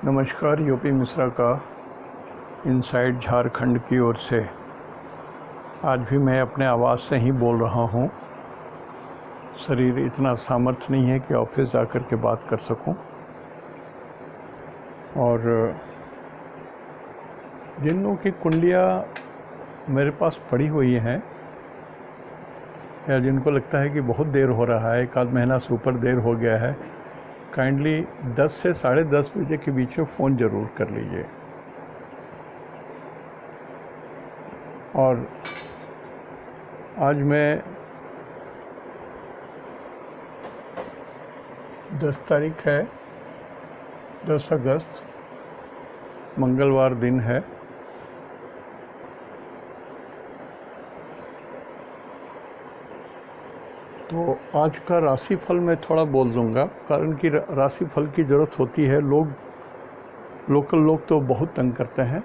नमस्कार। यूपी मिश्रा का इनसाइड झारखंड की ओर से आज भी मैं अपने आवाज़ से ही बोल रहा हूँ। शरीर इतना सामर्थ्य नहीं है कि ऑफिस जाकर के बात कर सकूं। और जिन लोगों की कुंडलियाँ मेरे पास पड़ी हुई हैं या जिनको लगता है कि बहुत देर हो रहा है, एक आध महीना से ऊपर देर हो गया है, काइंडली 10 से 10:30 बजे के बीच में फ़ोन ज़रूर कर लीजिए। और आज मैं 10 तारीख है, 10 अगस्त, मंगलवार दिन है। तो आज का राशिफल मैं थोड़ा बोल दूंगा, कारण कि राशिफल की ज़रूरत होती है। लोकल लोग तो बहुत तंग करते हैं,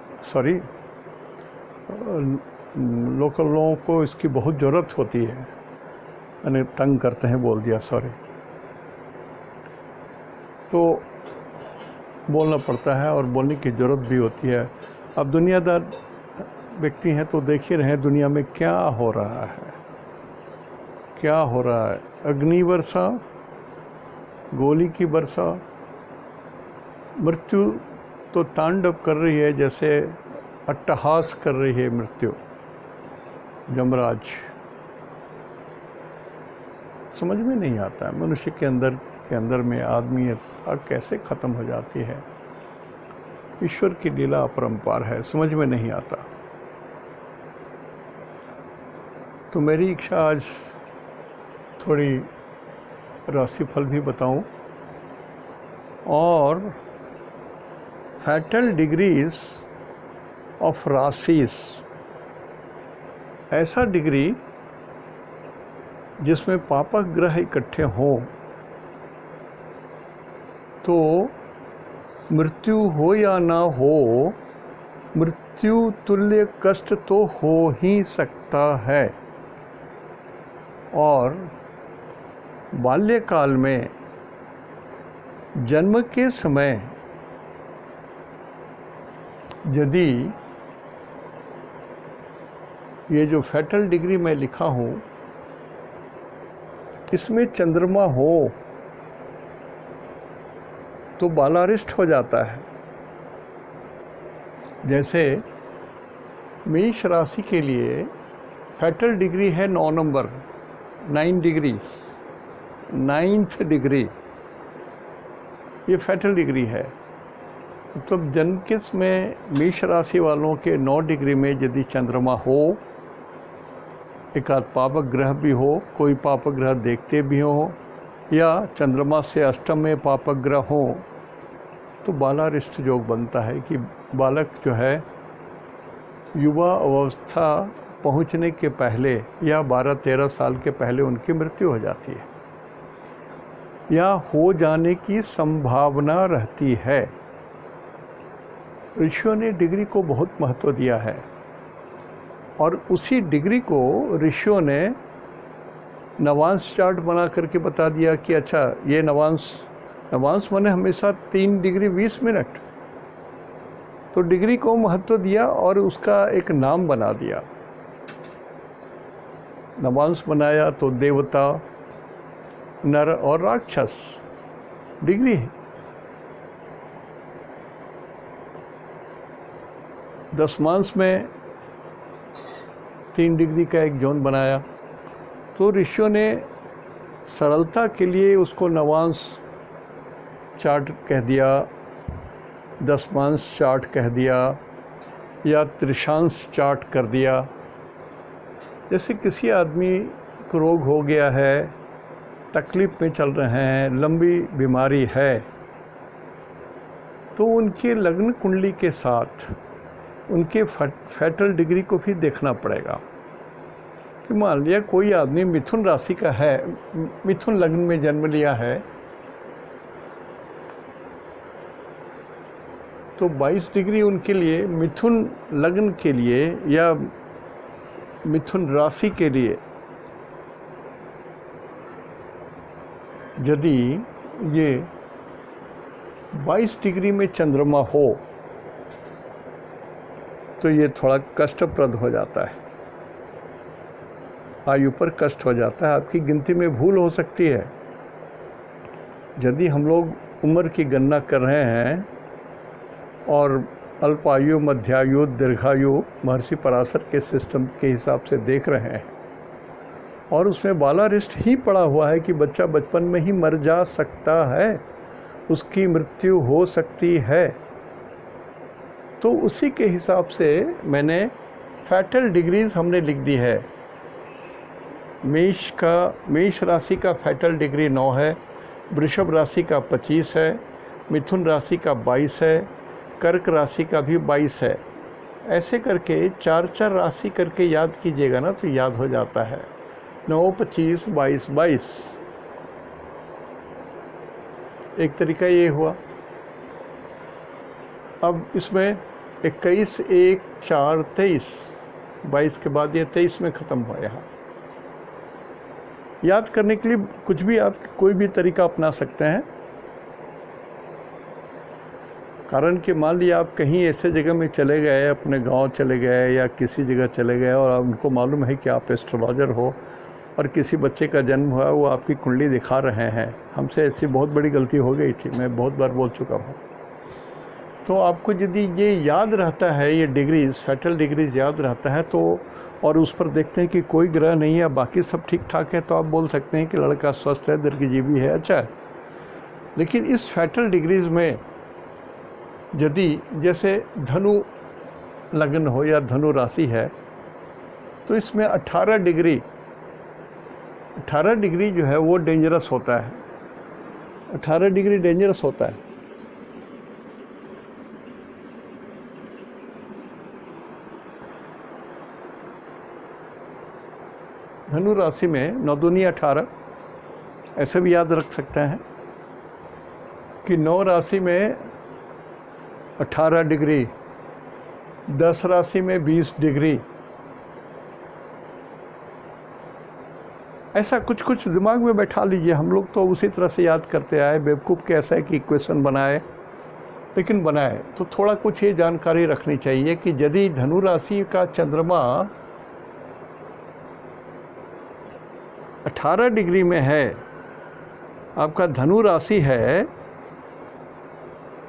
लोकल लोगों को इसकी बहुत ज़रूरत होती है, यानी तंग करते हैं बोल दिया, तो बोलना पड़ता है और बोलने की ज़रूरत भी होती है। अब दुनियादार व्यक्ति हैं तो देख ही रहे हैं दुनिया में क्या हो रहा है। अग्नि वर्षा, गोली की वर्षा, मृत्यु तो तांडव कर रही है, जैसे अट्टहास कर रही है मृत्यु, यमराज। समझ में नहीं आता है मनुष्य के अंदर में आदमी कैसे ख़त्म हो जाती है। ईश्वर की लीला अपरंपार है, समझ में नहीं आता। तो मेरी इच्छा आज थोड़ी राशिफल भी बताऊं और फैटल डिग्रीज ऑफ राशिस, ऐसा डिग्री जिसमें पापक ग्रह इकट्ठे हों तो मृत्यु हो या ना हो, मृत्यु तुल्य कष्ट तो हो ही सकता है। और बाल्यकाल में जन्म के समय यदि ये जो फैटल डिग्री मैं लिखा हूँ इसमें चंद्रमा हो तो बालारिष्ट हो जाता है। जैसे मेष राशि के लिए फैटल डिग्री है 9 नंबर, 9 डिग्री, 9th डिग्री, ये फैटल डिग्री है। तो जन्म किस में मेष राशि वालों के 9 डिग्री में यदि चंद्रमा हो, एक आध पापक ग्रह भी हो, कोई पापक ग्रह देखते भी हो, या चंद्रमा से अष्टम में पापक ग्रह हो, तो बालारिष्ट योग बनता है कि बालक जो है युवा अवस्था पहुंचने के पहले या 12-13 साल के पहले उनकी मृत्यु हो जाती है या हो जाने की संभावना रहती है। ऋषियों ने डिग्री को बहुत महत्व दिया है और उसी डिग्री को ऋषियों ने नवांश चार्ट बना करके बता दिया कि अच्छा, ये नवांश माने हमेशा 3 डिग्री 20 मिनट। तो डिग्री को महत्व दिया और उसका एक नाम बना दिया। नवांश बनाया तो देवता, नर और राक्षस डिग्री है। 10मांश में 3 डिग्री का एक जोन बनाया। तो ऋषियों ने सरलता के लिए उसको नवांश चार्ट कह दिया, 10मांश चार्ट कह दिया या त्रिशांश चार्ट कर दिया। जैसे किसी आदमी को रोग हो गया है, तकलीफ में चल रहे हैं, लंबी बीमारी है, तो उनके लग्न कुंडली के साथ उनके फैटल डिग्री को भी देखना पड़ेगा। कि मान लिया कोई आदमी मिथुन राशि का है, मिथुन लग्न में जन्म लिया है, तो 22 डिग्री उनके लिए मिथुन लग्न के लिए या मिथुन राशि के लिए यदि ये 22 डिग्री में चंद्रमा हो तो ये थोड़ा कष्टप्रद हो जाता है, आयु पर कष्ट हो जाता है, आपकी गिनती में भूल हो सकती है। यदि हम लोग उम्र की गणना कर रहे हैं और अल्पायु, मध्यायु, दीर्घायु महर्षि पराशर के सिस्टम के हिसाब से देख रहे हैं और उसमें बालारिष्ट ही पड़ा हुआ है कि बच्चा बचपन में ही मर जा सकता है, उसकी मृत्यु हो सकती है, तो उसी के हिसाब से मैंने फैटल डिग्रीज हमने लिख दी है। मेष राशि का फैटल डिग्री 9 है, वृषभ राशि का 25 है, मिथुन राशि का 22 है, कर्क राशि का भी 22 है। ऐसे करके 4-4 राशि करके याद कीजिएगा ना तो याद हो जाता है। 9, 25, 22, 22 एक तरीका ये हुआ। अब इसमें 21, 1, 4, 23, 22 के बाद ये 23 में ख़त्म हुआ। यहाँ याद करने के लिए कुछ भी आप कोई भी तरीका अपना सकते हैं। कारण कि मान लिया आप कहीं ऐसे जगह में चले गए, अपने गांव चले गए या किसी जगह चले गए और उनको मालूम है कि आप एस्ट्रोलॉजर हो और किसी बच्चे का जन्म हुआ, वो आपकी कुंडली दिखा रहे हैं। हमसे ऐसी बहुत बड़ी गलती हो गई थी, मैं बहुत बार बोल चुका हूँ। तो आपको यदि ये याद रहता है, ये डिग्रीज, फैटल डिग्रीज याद रहता है तो, और उस पर देखते हैं कि कोई ग्रह नहीं है, बाकी सब ठीक ठाक है, तो आप बोल सकते हैं कि लड़का स्वस्थ है, दीर्घजीवी है, अच्छा है। लेकिन इस फैटल डिग्रीज में यदि जैसे धनु लग्न हो या धनु राशि है तो इसमें 18 डिग्री जो है वो डेंजरस होता है। 18 डिग्री डेंजरस होता है। धनु राशि में 9 दूनी 18, ऐसे भी याद रख सकते हैं कि 9 राशि में 18 डिग्री, 10 राशि में 20 डिग्री, ऐसा कुछ कुछ दिमाग में बैठा लीजिए। हम लोग तो उसी तरह से याद करते आए, बेवकूफ़ के ऐसा है कि इक्वेशन बनाए, लेकिन बनाए तो थोड़ा कुछ ये जानकारी रखनी चाहिए कि यदि धनु राशि का चंद्रमा 18 डिग्री में है, आपका धनु राशि है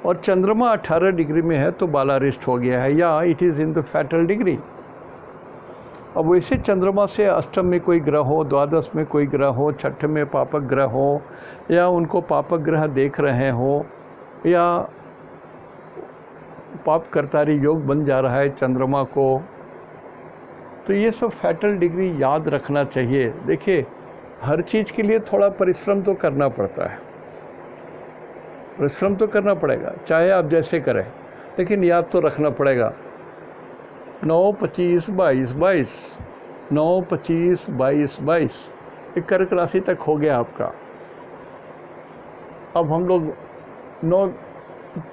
और चंद्रमा 18 डिग्री में है तो बालारिष्ट हो गया है, या it is in the fatal degree. अब वैसे चंद्रमा से अष्टम में कोई ग्रह हो, द्वादश में कोई ग्रह हो, छठ में पापक ग्रह हो, या उनको पापक ग्रह देख रहे हो, या पाप कर्तारी योग बन जा रहा है चंद्रमा को, तो ये सब फैटल डिग्री याद रखना चाहिए। देखिए, हर चीज़ के लिए थोड़ा परिश्रम तो करना पड़ता है, परिश्रम तो करना पड़ेगा, चाहे आप जैसे करें, लेकिन याद तो रखना पड़ेगा। 9, 25, 22, 22, 9, 25, 22, 22, एक कर्क राशि तक हो गया आपका। अब हम लोग 9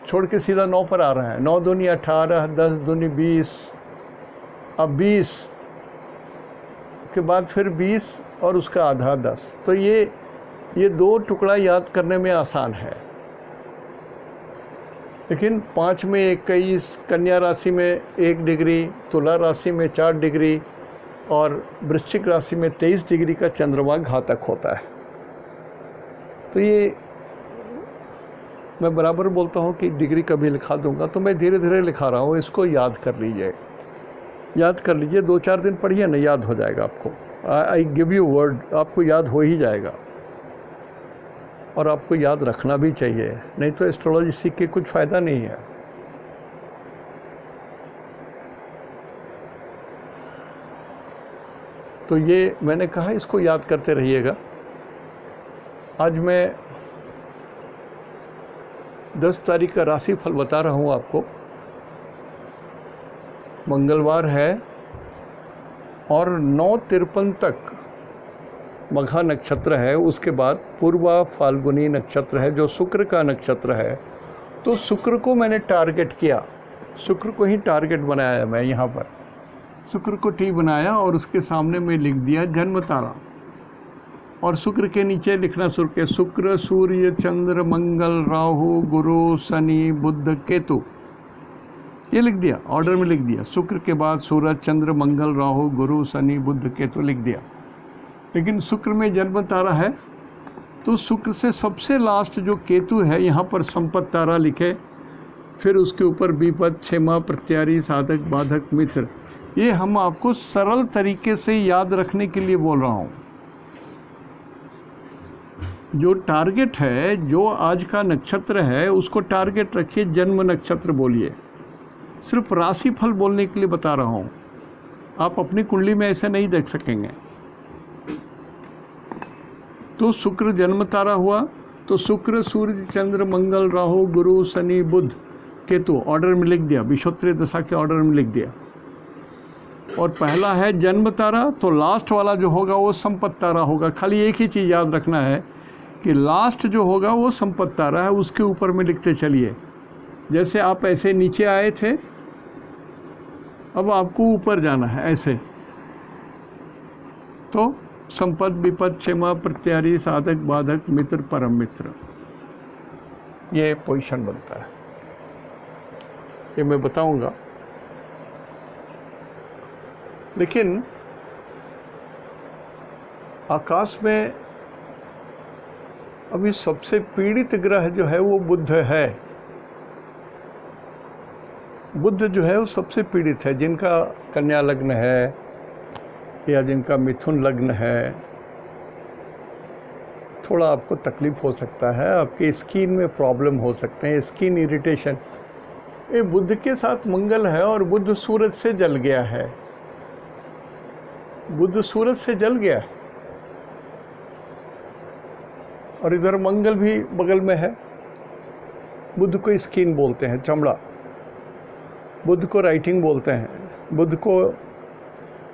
छोड़ के सीधा 9 पर आ रहे हैं। 9 दूनी 18, 10 दूनी 20, अब 20 के बाद फिर 20 और उसका आधा 10, तो ये 2 टुकड़ा याद करने में आसान है। लेकिन 5 में 21, कन्या राशि में 1 डिग्री, तुला राशि में 4 डिग्री और वृश्चिक राशि में 23 डिग्री का चंद्रमा घातक होता है। तो ये मैं बराबर बोलता हूँ कि डिग्री कभी लिखा दूंगा, तो मैं धीरे धीरे लिखा रहा हूँ, इसको याद कर लीजिए, याद कर लीजिए। 2-4 दिन पढ़िए ना, याद हो जाएगा आपको। आई गिव यू वर्ड, आपको याद हो ही जाएगा। और आपको याद रखना भी चाहिए, नहीं तो एस्ट्रोलॉजी सीख के कुछ फ़ायदा नहीं है। तो ये मैंने कहा, इसको याद करते रहिएगा। आज मैं 10 तारीख का राशि फल बता रहा हूँ आपको। मंगलवार है और 9:53 तक मघा नक्षत्र है, उसके बाद पूर्वा फाल्गुनी नक्षत्र है जो शुक्र का नक्षत्र है। तो शुक्र को मैंने टारगेट किया, शुक्र को ही टारगेट बनाया मैं यहाँ पर। शुक्र को टी बनाया और उसके सामने में लिख दिया जन्म तारा। और शुक्र के नीचे लिखना शुरू किया, शुक्र सूर्य चंद्र मंगल राहु गुरु शनि बुध केतु, ये लिख दिया, ऑर्डर में लिख दिया। शुक्र के बाद सूरज चंद्र मंगल राहु गुरु शनि बुध केतु लिख दिया। लेकिन शुक्र में जन्म तारा है, तो शुक्र से सबसे लास्ट जो केतु है यहाँ पर संपत तारा लिखे, फिर उसके ऊपर विपद क्षेमा प्रत्यारी साधक बाधक मित्र। ये हम आपको सरल तरीके से याद रखने के लिए बोल रहा हूँ। जो टारगेट है, जो आज का नक्षत्र है, उसको टारगेट रखिए, जन्म नक्षत्र बोलिए। सिर्फ राशि फल बोलने के लिए बता रहा हूँ, आप अपनी कुंडली में ऐसे नहीं देख सकेंगे। तो शुक्र जन्म तारा हुआ, तो शुक्र सूर्य चंद्र मंगल राहु गुरु शनि बुध केतु ऑर्डर में लिख दिया, विषोत्तरी दशा के ऑर्डर में लिख दिया। और पहला है जन्म तारा, तो लास्ट वाला जो होगा वो संपत तारा होगा। खाली एक ही चीज़ याद रखना है कि लास्ट जो होगा वो संपत तारा है, उसके ऊपर में लिखते चलिए। जैसे आप ऐसे नीचे आए थे, अब आपको ऊपर जाना है ऐसे, तो संपत विपद क्षेमा प्रत्यारी साधक बाधक मित्र परम मित्र, ये पोजीशन बनता है। ये मैं बताऊंगा। लेकिन आकाश में अभी सबसे पीड़ित ग्रह जो है वो बुध है। बुध जो है वो सबसे पीड़ित है। जिनका कन्या लग्न है या जिनका मिथुन लग्न है, थोड़ा आपको तकलीफ हो सकता है, आपकी स्किन में प्रॉब्लम हो सकते हैं, स्किन इरिटेशन। ये बुध के साथ मंगल है और बुध सूरज से जल गया है, बुध सूरज से जल गया है, और इधर मंगल भी बगल में है। बुध को स्किन बोलते हैं, चमड़ा। बुध को राइटिंग बोलते हैं, बुध को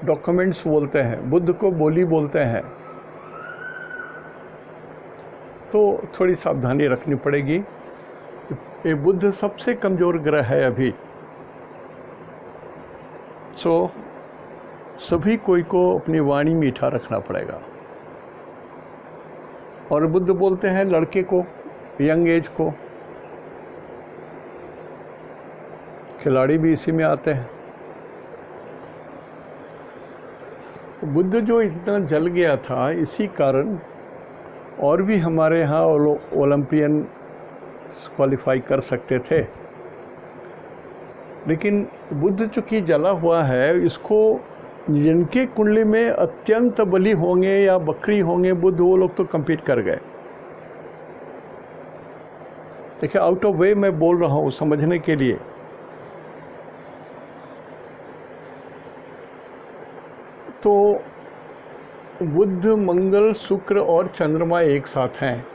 डॉक्यूमेंट्स बोलते हैं, बुध को बोली बोलते हैं। तो थोड़ी सावधानी रखनी पड़ेगी। ये बुध सबसे कमज़ोर ग्रह है अभी। सभी कोई को अपनी वाणी मीठा रखना पड़ेगा। और बुध बोलते हैं लड़के को, यंग एज को। खिलाड़ी भी इसी में आते हैं। बुध जो इतना जल गया था, इसी कारण और भी हमारे यहाँ ओलंपियन क्वालिफाई कर सकते थे। लेकिन बुध चूँकि जला हुआ है, इसको जिनके कुंडली में अत्यंत बली होंगे या बकरी होंगे बुध, वो लोग तो कम्पीट कर गए। देखिए, आउट ऑफ वे मैं बोल रहा हूँ समझने के लिए। तो बुध मंगल शुक्र और चंद्रमा एक साथ हैं।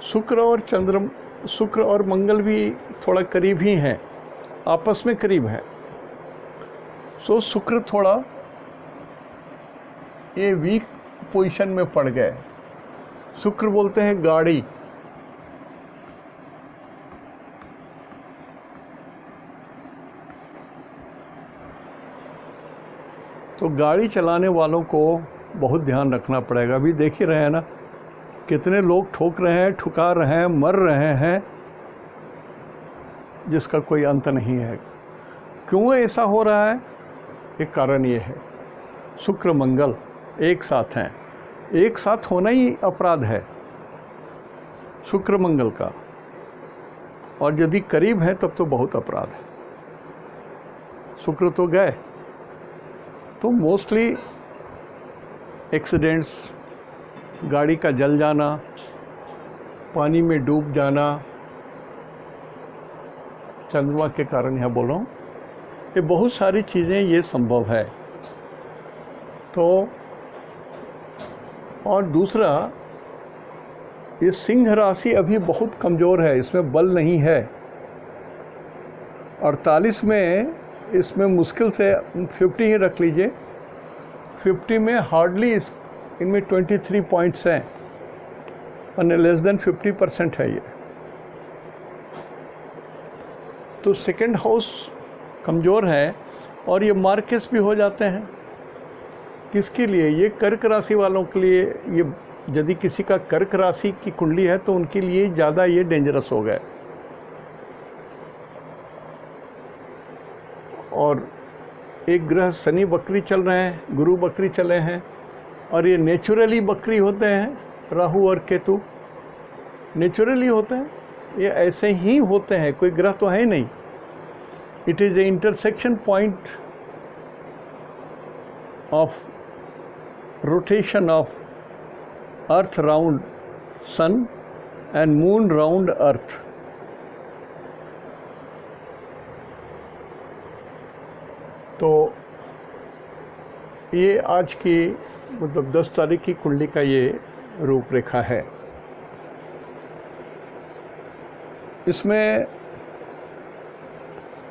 शुक्र और मंगल भी थोड़ा करीब ही हैं, आपस में करीब है। सो शुक्र थोड़ा ये वीक पोजीशन में पड़ गए। शुक्र बोलते हैं गाड़ी। तो गाड़ी चलाने वालों को बहुत ध्यान रखना पड़ेगा। अभी देख ही रहे हैं ना, कितने लोग ठोक रहे हैं, ठुका रहे हैं, मर रहे हैं, जिसका कोई अंत नहीं है। क्यों ऐसा हो रहा है? एक कारण ये है, शुक्र मंगल एक साथ हैं। एक साथ होना ही अपराध है शुक्र मंगल का, और यदि करीब है तब तो बहुत अपराध है। शुक्र तो गए तो मोस्टली एक्सीडेंट्स, गाड़ी का जल जाना, पानी में डूब जाना, चंद्रमा के कारण यहाँ बोल रहा हूँ, ये बहुत सारी चीज़ें ये संभव है। तो और दूसरा, ये सिंह राशि अभी बहुत कमज़ोर है, इसमें बल नहीं है। 48 में इसमें मुश्किल से 50 ही रख लीजिए, 50 में हार्डली इनमें 23 पॉइंट्स हैं, और लेस देन 50% है ये। तो सेकंड हाउस कमज़ोर है, और ये मार्केस भी हो जाते हैं। किसके लिए? ये कर्क राशि वालों के लिए। ये यदि किसी का कर्क राशि की कुंडली है तो उनके लिए ज़्यादा ये डेंजरस हो गए। और एक ग्रह शनि बकरी चल रहे हैं, गुरु बकरी चले हैं, और ये नेचुरली बकरी होते हैं, राहु और केतु नेचुरली होते हैं, ये ऐसे ही होते हैं, कोई ग्रह तो है नहीं। It is a intersection point of rotation of earth round sun and moon round earth. तो ये आज की मतलब 10 तारीख की कुंडली का ये रूपरेखा है। इसमें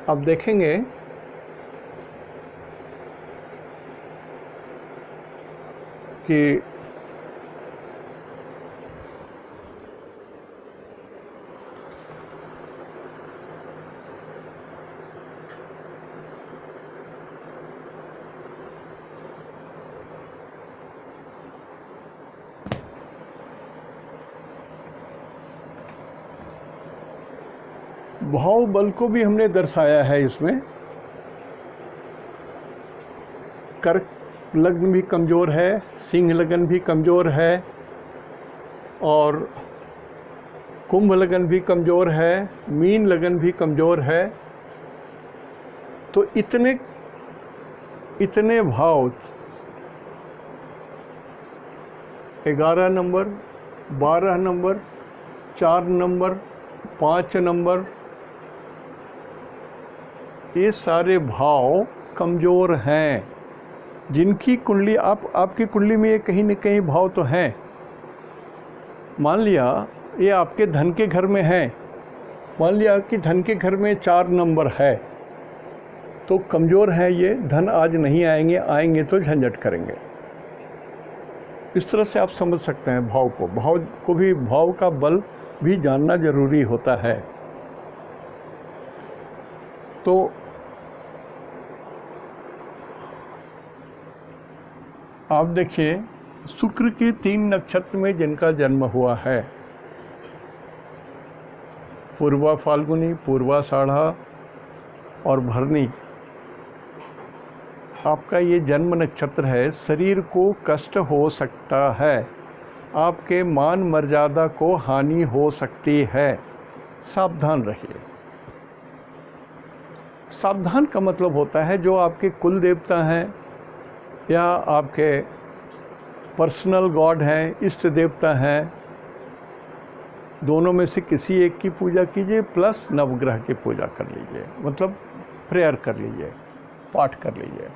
आप देखेंगे कि भाव बल को भी हमने दर्शाया है इसमें। कर्क लग्न भी कमज़ोर है, सिंह लग्न भी कमज़ोर है, और कुंभ लग्न भी कमज़ोर है, मीन लग्न भी कमज़ोर है। तो इतने भाव 11 नंबर, 12 नंबर, 4 नंबर, 5 नंबर, ये सारे भाव कमज़ोर हैं। जिनकी कुंडली आपकी कुंडली में ये कहीं न कहीं भाव तो हैं। मान लिया ये आपके धन के घर में है, मान लिया कि धन के घर में 4 नंबर है, तो कमज़ोर है ये, धन आज नहीं आएंगे, आएंगे तो झंझट करेंगे। इस तरह से आप समझ सकते हैं भाव को। भाव का बल भी जानना जरूरी होता है। तो आप देखिए, शुक्र के 3 नक्षत्र में जिनका जन्म हुआ है, पूर्वा फाल्गुनी, पूर्वाषाढ़ा और भरणी, आपका ये जन्म नक्षत्र है। शरीर को कष्ट हो सकता है, आपके मान मर्यादा को हानि हो सकती है, सावधान रहिए। सावधान का मतलब होता है जो आपके कुल देवता हैं या आपके पर्सनल गॉड हैं, इष्ट देवता हैं, दोनों में से किसी एक की पूजा कीजिए, प्लस नवग्रह की पूजा कर लीजिए, मतलब प्रेयर कर लीजिए, पाठ कर लीजिए।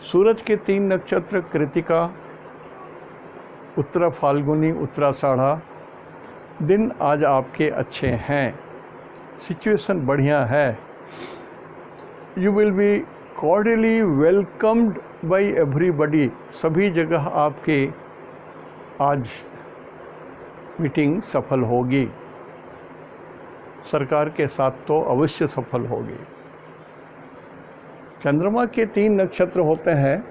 सूरज के 3 नक्षत्र कृतिका, उत्तरा फाल्गुनी, उत्तराषाढ़ा, दिन आज आपके अच्छे हैं, सिचुएशन बढ़िया है। You will be cordially welcomed by everybody. सभी जगह आपके आज मीटिंग सफल होगी, सरकार के साथ तो अवश्य सफल होगी। चंद्रमा के 3 नक्षत्र होते हैं,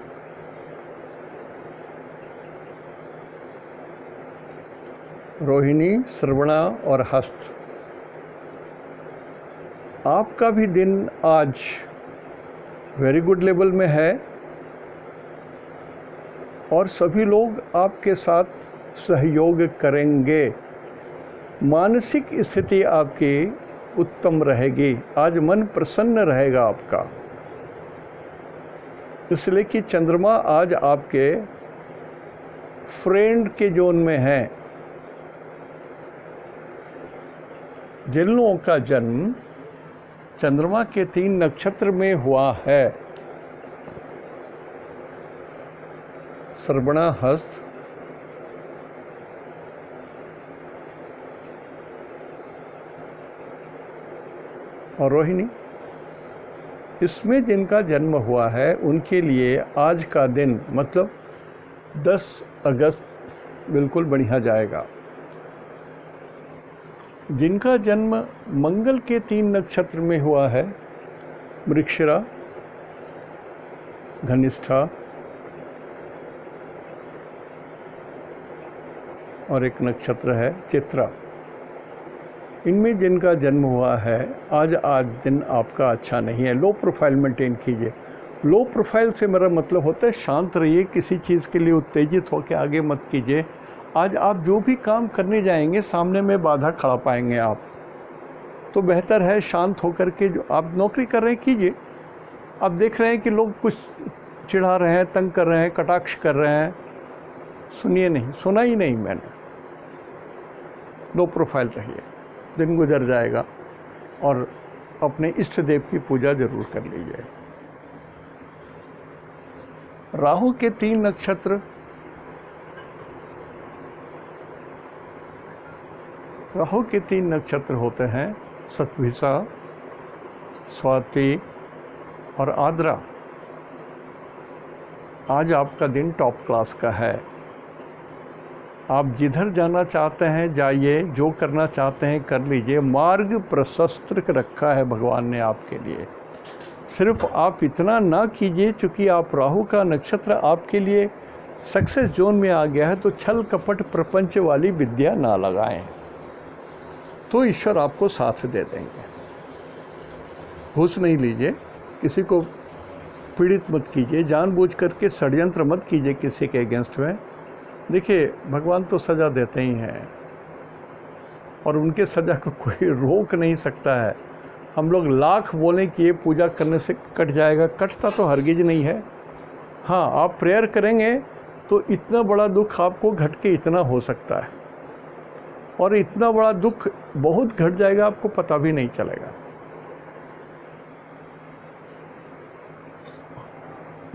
रोहिणी, श्रवणा और हस्त। आपका भी दिन आज वेरी गुड लेवल में है और सभी लोग आपके साथ सहयोग करेंगे। मानसिक स्थिति आपकी उत्तम रहेगी, आज मन प्रसन्न रहेगा आपका, इसलिए कि चंद्रमा आज आपके फ्रेंड के जोन में है। जिन लोगों का जन्म चंद्रमा के 3 नक्षत्र में हुआ है, श्रवणा, हस्त, और रोहिणी, इसमें जिनका जन्म हुआ है उनके लिए आज का दिन मतलब 10 अगस्त बिल्कुल बढ़िया जाएगा। जिनका जन्म मंगल के 3 नक्षत्र में हुआ है, मृगशिरा, धनिष्ठा, और एक नक्षत्र है चित्रा। इनमें जिनका जन्म हुआ है आज दिन आपका अच्छा नहीं है। लो प्रोफाइल मेंटेन कीजिए। लो प्रोफाइल से मेरा मतलब होता है शांत रहिए, किसी चीज़ के लिए उत्तेजित होकर आगे मत कीजिए। आज आप जो भी काम करने जाएंगे सामने में बाधा खड़ा पाएंगे आप, तो बेहतर है शांत होकर के जो आप नौकरी कर रहे हैं कीजिए। आप देख रहे हैं कि लोग कुछ चिढ़ा रहे हैं, तंग कर रहे हैं, कटाक्ष कर रहे हैं, सुनिए नहीं, सुना ही नहीं मैंने। लो प्रोफाइल रहिए, दिन गुजर जाएगा। और अपने इष्ट देव की पूजा जरूर कर लीजिए। राहु के 3 नक्षत्र, राहु के 3 नक्षत्र होते हैं शतभिषा, स्वाति और आद्रा। आज आपका दिन टॉप क्लास का है। आप जिधर जाना चाहते हैं जाइए, जो करना चाहते हैं कर लीजिए। मार्ग प्रशस्त रखा है भगवान ने आपके लिए। सिर्फ आप इतना ना कीजिए, क्योंकि आप राहु का नक्षत्र आपके लिए सक्सेस जोन में आ गया है, तो छल कपट प्रपंच वाली विद्या ना लगाएं, तो ईश्वर आपको साथ दे देंगे। घूस नहीं लीजिए, किसी को पीड़ित मत कीजिए, जानबूझ करके षड्यंत्र मत कीजिए किसी के अगेंस्ट में। देखिए भगवान तो सज़ा देते ही हैं और उनके सज़ा को कोई रोक नहीं सकता है। हम लोग लाख बोलें कि ये पूजा करने से कट जाएगा, कटता तो हरगिज नहीं है। हाँ, आप प्रेयर करेंगे तो इतना बड़ा दुख आपको घट के इतना हो सकता है, और इतना बड़ा दुख बहुत घट जाएगा, आपको पता भी नहीं चलेगा।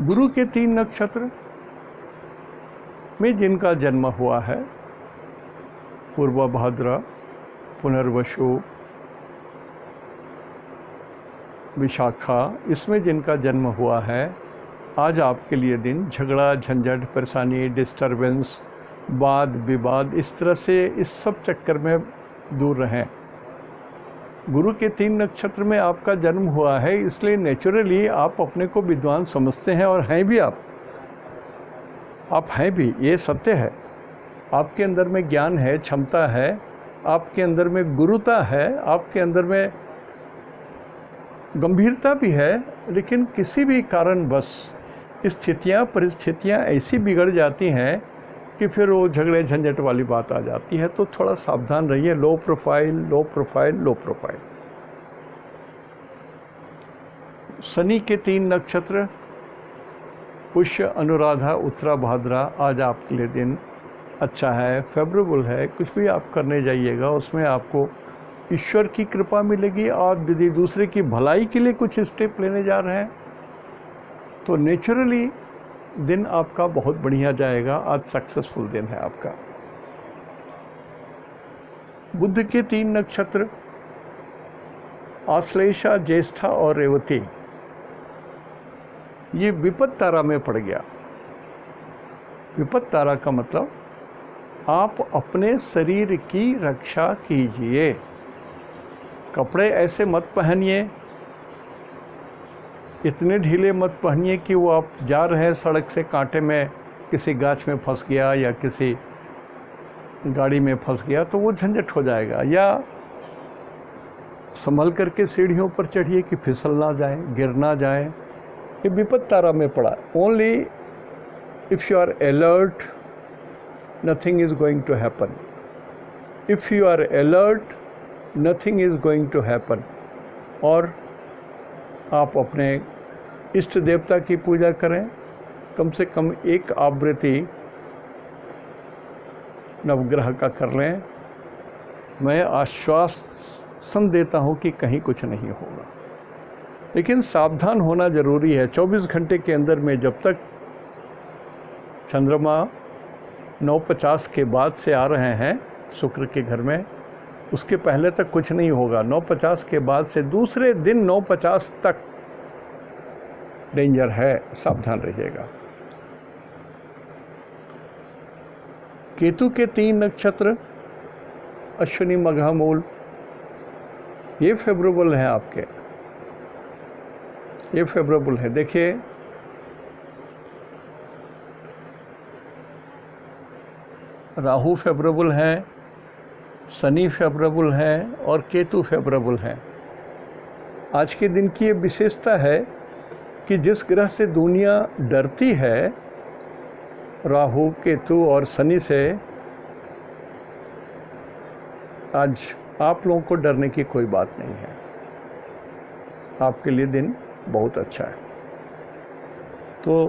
गुरु के 3 नक्षत्र में जिनका जन्म हुआ है पूर्वाभाद्रा, पुनर्वसु, विशाखा, इसमें जिनका जन्म हुआ है आज आपके लिए दिन झगड़ा, झंझट, परेशानी, डिस्टरबेंस, वाद विवाद, इस तरह से इस सब चक्कर में दूर रहें। गुरु के 3 नक्षत्र में आपका जन्म हुआ है, इसलिए नेचुरली आप अपने को विद्वान समझते हैं और हैं भी। आप हैं भी, ये सत्य है। आपके अंदर में ज्ञान है, क्षमता है, आपके अंदर में गुरुता है, आपके अंदर में गंभीरता भी है, लेकिन किसी भी कारणवश स्थितियाँ परिस्थितियाँ ऐसी बिगड़ जाती हैं कि फिर वो झगड़े झंझट वाली बात आ जाती है। तो थोड़ा सावधान रहिए। Low profile, low profile, low profile. Shani के 3 नक्षत्र पुष्य, अनुराधा, उत्तरा भाद्रा, आज आपके लिए दिन अच्छा है, फेवरेबल है। कुछ भी आप करने जाइएगा उसमें आपको ईश्वर की कृपा मिलेगी। और यदि दूसरे की भलाई के लिए कुछ स्टेप लेने जा रहे हैं तो नेचुरली दिन आपका बहुत बढ़िया जाएगा। आज सक्सेसफुल दिन है आपका। बुध के 3 नक्षत्र आश्लेषा, ज्येष्ठा और रेवती, ये विपद तारा में पड़ गया। विपद तारा का मतलब आप अपने शरीर की रक्षा कीजिए। कपड़े ऐसे मत पहनिए, इतने ढीले मत पहनिए कि वो आप जा रहे हैं सड़क से, कांटे में किसी गाछ में फंस गया या किसी गाड़ी में फंस गया तो वो झंझट हो जाएगा। या संभल करके सीढ़ियों पर चढ़िए कि फिसल ना जाए, गिर ना जाए। ये विपद तारा में पड़ा। Only if you are alert, nothing is going to happen. If you are alert, nothing is going to happen. और आप अपने इष्ट देवता की पूजा करें, कम से कम एक आवृत्ति नवग्रह का कर लें। मैं आश्वासन देता हूं कि कहीं कुछ नहीं होगा, लेकिन सावधान होना जरूरी है। 24 घंटे के अंदर में जब तक चंद्रमा 9:50 के बाद से आ रहे हैं शुक्र के घर में, उसके पहले तक कुछ नहीं होगा। 9:50 के बाद से दूसरे दिन 9:50 तक डेंजर है, सावधान रहिएगा। केतु के 3 नक्षत्र अश्विनी, मघा, मूल, ये फेवरेबल है आपके, ये फेवरेबल है। देखिए राहु फेवरेबल हैं, शनि फेवरेबल हैं और केतु फेवरेबल हैं। आज के दिन की ये विशेषता है कि जिस ग्रह से दुनिया डरती है, राहु, केतु और शनि से, आज आप लोगों को डरने की कोई बात नहीं है। आपके लिए दिन बहुत अच्छा है। तो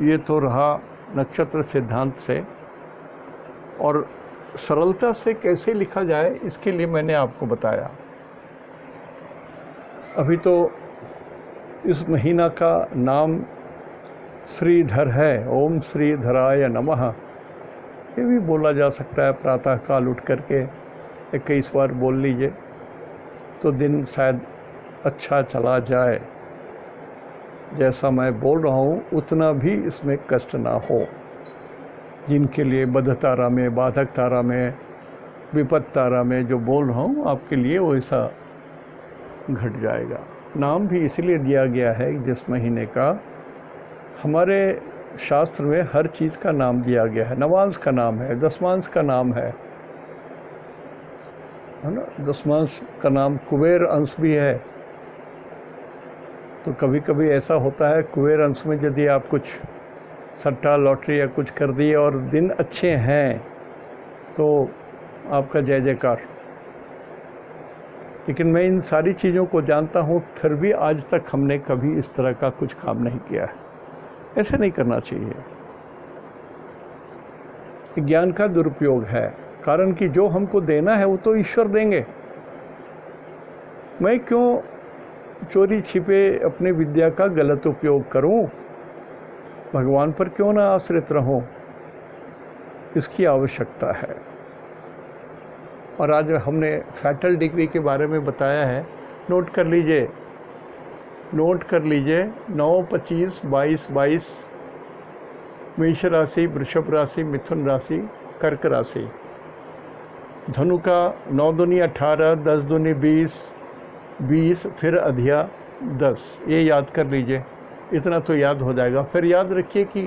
ये तो रहा नक्षत्र सिद्धांत से, और सरलता से कैसे लिखा जाए इसके लिए मैंने आपको बताया। अभी तो इस महीना का नाम श्रीधर है, ओम श्रीधराय नमः। ये भी बोला जा सकता है, प्रातः काल उठ करके 21 बार बोल लीजिए तो दिन शायद अच्छा चला जाए। जैसा मैं बोल रहा हूँ उतना भी इसमें कष्ट ना हो। जिनके लिए बद्ध तारा में, बाधक तारा में, विपद तारा में जो बोल रहा हूँ, आपके लिए वैसा घट जाएगा। नाम भी इसलिए दिया गया है जिस महीने का, हमारे शास्त्र में हर चीज़ का नाम दिया गया है। नवांश का नाम है, दशमांश का नाम है ना। दशमांश का नाम कुबेर अंश भी है। तो कभी कभी ऐसा होता है कुबेर अंश में यदि आप कुछ सट्टा लॉटरी या कुछ कर दिए और दिन अच्छे हैं तो आपका जय जयकार। लेकिन मैं इन सारी चीज़ों को जानता हूँ, फिर भी आज तक हमने कभी इस तरह का कुछ काम नहीं किया है। ऐसे नहीं करना चाहिए। ज्ञान का दुरुपयोग है, कारण कि जो हमको देना है वो तो ईश्वर देंगे। मैं क्यों चोरी छिपे अपने विद्या का गलत उपयोग करूं? भगवान पर क्यों ना आश्रित रहूं? इसकी आवश्यकता है। और आज हमने फैटल डिग्री के बारे में बताया है। नोट कर लीजिए, 9, 25, 22 मेष राशि, वृषभ राशि, मिथुन राशि, कर्क राशि। धनु का 9 दूनी 18, 10 दूनी 20, फिर अधिया 10। ये याद कर लीजिए, इतना तो याद हो जाएगा। फिर याद रखिए कि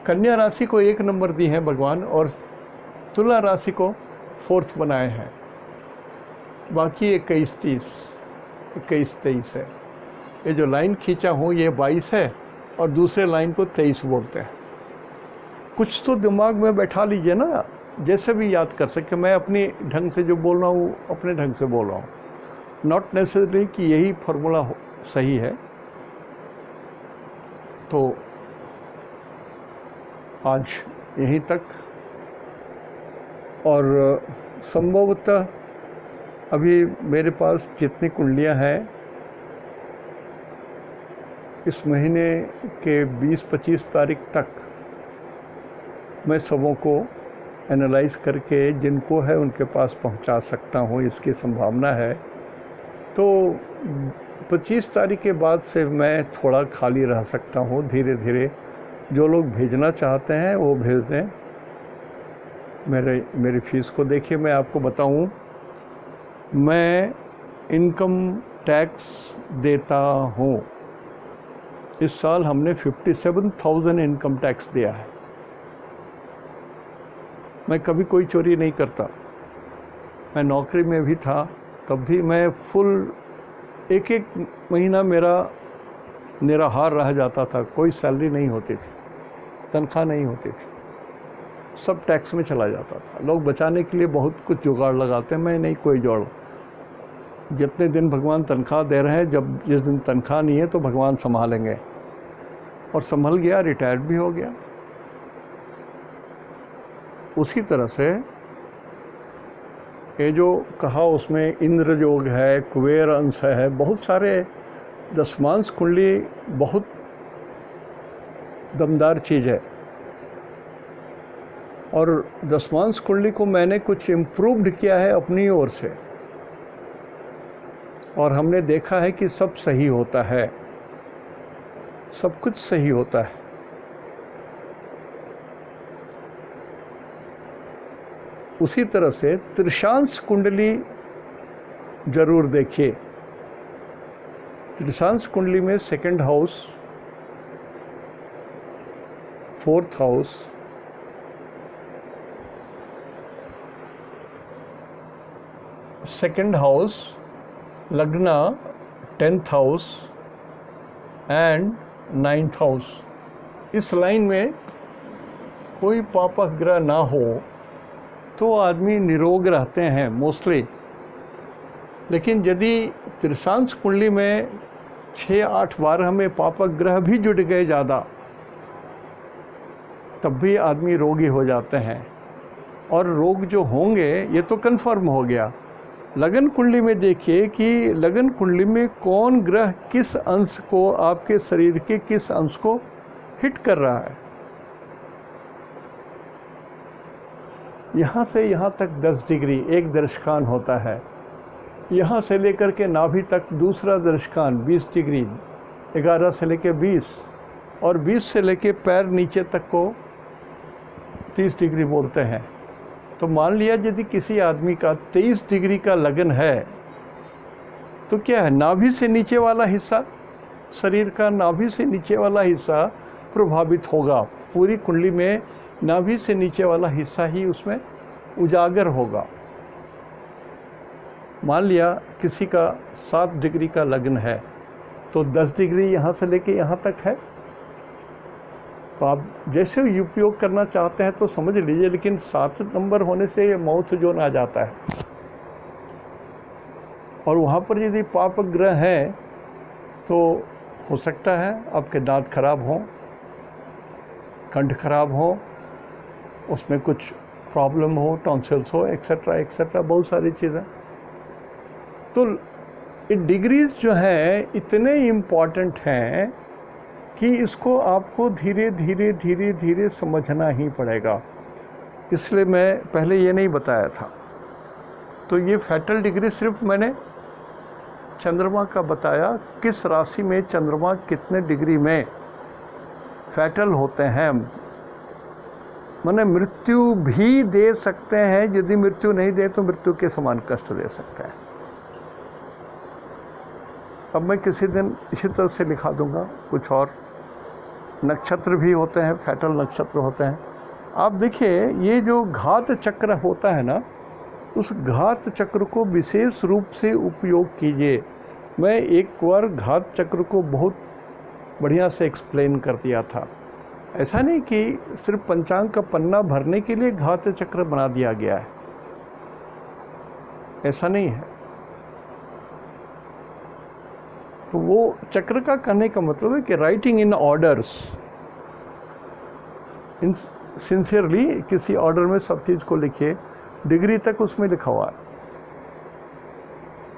कन्या राशि को 1 नंबर दी है भगवान और तुला राशि को 4th बनाए हैं। बाकी 21, 23 है। ये जो लाइन खींचा हूँ ये 22 है और दूसरे लाइन को 23 बोलते हैं। कुछ तो दिमाग में बैठा लीजिए ना, जैसे भी याद कर सके। मैं अपनी ढंग से जो बोल रहा हूँ अपने ढंग से बोल रहा हूँ, नॉट नेसेसरी कि यही फॉर्मूला सही है। तो आज यहीं तक, और संभवतः अभी मेरे पास जितनी कुंडलियाँ हैं इस महीने के 20-25 तारीख तक मैं सबों को एनालाइज करके जिनको है उनके पास पहुंचा सकता हूं, इसकी संभावना है। तो 25 तारीख के बाद से मैं थोड़ा खाली रह सकता हूं। धीरे धीरे जो लोग भेजना चाहते हैं वो भेज दें। मेरी फीस को देखिए, मैं आपको बताऊं, मैं इनकम टैक्स देता हूं। इस साल हमने 57,000 इनकम टैक्स दिया है। मैं कभी कोई चोरी नहीं करता। मैं नौकरी में भी था तब भी मैं फुल एक महीना मेरा निराहार रह जाता था। कोई सैलरी नहीं होती थी, तनख्वाह नहीं होती थी, सब टैक्स में चला जाता था। लोग बचाने के लिए बहुत कुछ जुगाड़ लगाते हैं, मैं नहीं कोई जोड़। जितने दिन भगवान तनख्वाह दे रहे हैं, जब जिस दिन तनख्वाह नहीं है तो भगवान संभालेंगे। और संभल गया, रिटायर्ड भी हो गया। उसी तरह से ये जो कहा उसमें इंद्र योग है, कुबेर अंश है, बहुत सारे दशमांश कुंडली बहुत दमदार चीज़ है। और दशमांश कुंडली को मैंने कुछ इम्प्रूव्ड किया है अपनी ओर से, और हमने देखा है कि सब सही होता है, सब कुछ सही होता है। उसी तरह से त्रिशांश कुंडली जरूर देखिए। त्रिशांश कुंडली में 2nd house, 4th house, second house, लग्ना 10th house and 9th house, इस लाइन में कोई पापक ग्रह ना हो तो आदमी निरोग रहते हैं मोस्टली। लेकिन यदि त्रिशांश कुंडली में 6-8 बार हमें पापक ग्रह भी जुड़ गए ज़्यादा, तब भी आदमी रोगी हो जाते हैं। और रोग जो होंगे ये तो कन्फर्म हो गया। लगन कुंडली में देखिए कि लगन कुंडली में कौन ग्रह किस अंश को, आपके शरीर के किस अंश को हिट कर रहा है। यहाँ से यहाँ तक 10 डिग्री एक दर्शकान होता है। यहाँ से लेकर के नाभि तक दूसरा दर्शकान 20 डिग्री, 11 से लेकर 20, और 20 से लेकर पैर नीचे तक को 30 डिग्री बोलते हैं। तो मान लिया यदि किसी आदमी का 23 डिग्री का लगन है तो क्या है, नाभि से नीचे वाला हिस्सा, शरीर का नाभि से नीचे वाला हिस्सा प्रभावित होगा। पूरी कुंडली में नाभि से नीचे वाला हिस्सा ही उसमें उजागर होगा। मान लिया किसी का 7 डिग्री का लगन है तो 10 डिग्री यहाँ से लेके यहाँ तक है। तो आप जैसे उपयोग करना चाहते हैं तो समझ लीजिए, लेकिन 7 नंबर होने से ये माउथ जोन आ जाता है। और वहाँ पर यदि पापक ग्रह है तो हो सकता है आपके दांत खराब हों, कंठ खराब हो, उसमें कुछ प्रॉब्लम हो, टॉन्सिल्स हो, एक्सेट्रा एक्सेट्रा, बहुत सारी चीज़ें। तो ये डिग्रीज जो हैं इतने इम्पॉर्टेंट हैं कि इसको आपको धीरे धीरे धीरे धीरे समझना ही पड़ेगा। इसलिए मैं पहले ये नहीं बताया था। तो ये फैटल डिग्री सिर्फ मैंने चंद्रमा का बताया, किस राशि में चंद्रमा कितने डिग्री में फैटल होते हैं। माने मृत्यु भी दे सकते हैं, यदि मृत्यु नहीं दे तो मृत्यु के समान कष्ट दे सकते हैं। अब मैं किसी दिन इसी तरह से लिखा दूंगा। कुछ और नक्षत्र भी होते हैं, फैटल नक्षत्र होते हैं। आप देखिए ये जो घात चक्र होता है ना, उस घात चक्र को विशेष रूप से उपयोग कीजिए। मैं एक बार घात चक्र को बहुत बढ़िया से एक्सप्लेन कर दिया था। ऐसा नहीं कि सिर्फ पंचांग का पन्ना भरने के लिए घात चक्र बना दिया गया है, ऐसा नहीं है। तो वो चक्र का कहने का मतलब है कि writing in orders, in sincerely किसी ऑर्डर में सब चीज़ को लिखिए। डिग्री तक उसमें लिखा हुआ है,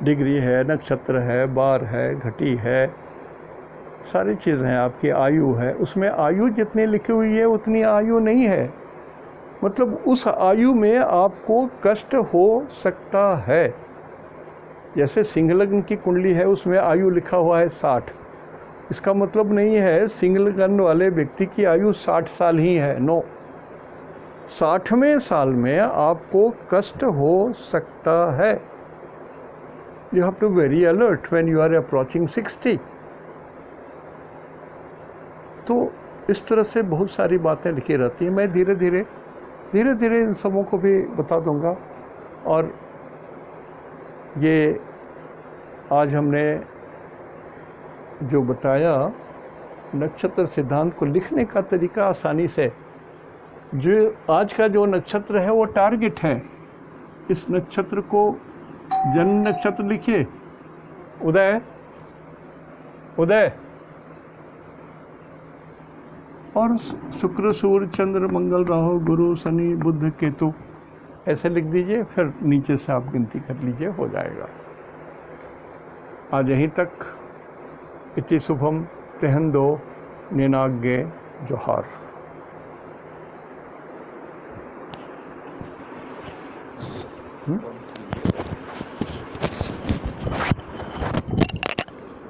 डिग्री है, नक्षत्र है, बार है, घटी है, सारी चीज़ें हैं। आपकी आयु है, उसमें आयु जितनी लिखी हुई है उतनी आयु नहीं है। मतलब उस आयु में आपको कष्ट हो सकता है। जैसे सिंह लग्न की कुंडली है, उसमें आयु लिखा हुआ है 60। इसका मतलब नहीं है सिंह लग्न वाले व्यक्ति की आयु 60 साल ही है। नो, 60वें साल में आपको कष्ट हो सकता है। You have to very alert when you are approaching 60। तो इस तरह से बहुत सारी बातें लिखी रहती हैं। मैं धीरे धीरे इन सबों को भी बता दूंगा। और ये आज हमने जो बताया नक्षत्र सिद्धांत को लिखने का तरीका आसानी से, जो आज का जो नक्षत्र है वो टारगेट है। इस नक्षत्र को जन्म नक्षत्र लिखिए, उदय, उदय, और शुक्र, सूर्य, चंद्र, मंगल, राहु, गुरु, शनि, बुध, केतु, ऐसे लिख दीजिए। फिर नीचे से आप गिनती कर लीजिए, हो जाएगा। आज यहीं तक। इति शुभम तेहंदो निनाग्गे जोहार।